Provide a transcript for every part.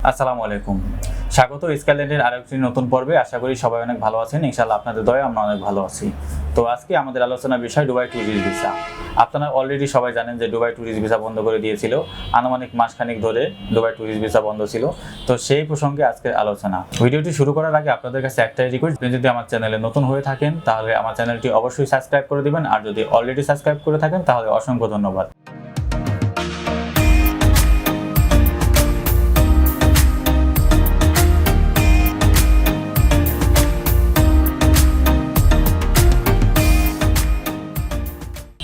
আসসালামু আলাইকুম। স্বাগত স্কাইল্যান্ডের আরেকটি নতুন পর্বে। আশা করি সবাই অনেক ভালো আছেন। ইনশাআল্লাহ আপনাদের দয়ায় আমরা অনেক ভালো আছি। তো আজকে আমাদের আলোচনার বিষয় দুবাই ট্যুরিস্ট ভিসা। আপনারা অলরেডি সবাই জানেন যে দুবাই ট্যুরিস্ট ভিসা বন্ধ করে দিয়েছিল। আনুমানিক মাসখানেক ধরে দুবাই ট্যুরিস্ট ভিসা বন্ধ ছিল। তো সেই প্রসঙ্গে আজকের আলোচনা। ভিডিওটি শুরু করার আগে আপনাদের কাছে একটাই রিকোয়েস্ট, আপনি যদি আমার চ্যানেলে নতুন হয়ে থাকেন তাহলে আমার চ্যানেলটি অবশ্যই সাবস্ক্রাইব করে দিবেন, আর যদি অলরেডি সাবস্ক্রাইব করে থাকেন তাহলে অসংখ্য ধন্যবাদ।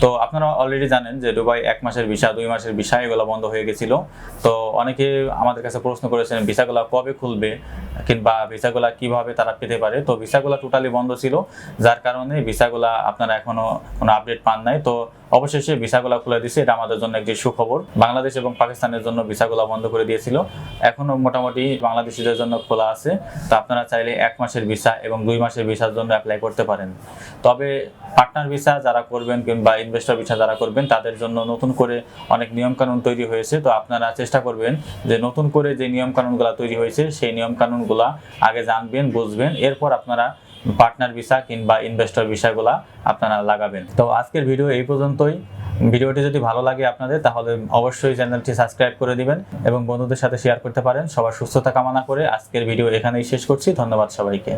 তো আপনারা অলরেডি জানেন যে দুবাই 1 মাসের ভিসা, 2 মাসের ভিসা এগুলো বন্ধ হয়ে গেছিল। তো অনেকে আমাদের কাছে প্রশ্ন করেছেন ভিসাগুলো কবে খুলবে কিংবা ভিসাগুলো কিভাবে তারা পেতে পারে। তো ভিসাগুলো টোটালি বন্ধ ছিল, যার কারণে ভিসাগুলো আপনারা এখনো কোনো আপডেট পান নাই। তো অবশেষে ভিসাগুলো খুলে দিয়েছে, এটা আমাদের জন্য একটি সুখবর। বাংলাদেশ এবং পাকিস্তানের জন্য ভিসাগুলো বন্ধ করে দিয়েছিল, এখনো মোটামুটি বাংলাদেশিদের জন্য খোলা আছে। তো আপনারা চাইলে 1 মাসের ভিসা এবং 2 মাসের ভিসার জন্য অ্যাপ্লাই করতে পারেন। তবে পার্টনার ভিসা যারা করবেন কিংবা ইনভেস্টর ভিসা যারা করবেন তাদের জন্য নতুন করে অনেক নিয়মকানুন তৈরি হয়েছে। তো আপনারা চেষ্টা করবেন যে নতুন করে যে নিয়মকানুনগুলো তৈরি হয়েছে সেই নিয়মকানুনগুলো আগে জানবেন, বুঝবেন, এরপর আপনারা পার্টনার ভিসা কিংবা ইনভেস্টর ভিসাগুলা আপনারা লাগাবেন। তো আজকের ভিডিও এই পর্যন্তই। ভিডিওটি যদি ভালো লাগে আপনাদের তাহলে অবশ্যই চ্যানেলটি সাবস্ক্রাইব করে দিবেন এবং বন্ধুদের সাথে শেয়ার করতে পারেন। সবার সুস্থতা কামনা করে আজকের ভিডিও এখানেই শেষ করছি। ধন্যবাদ সবাইকে।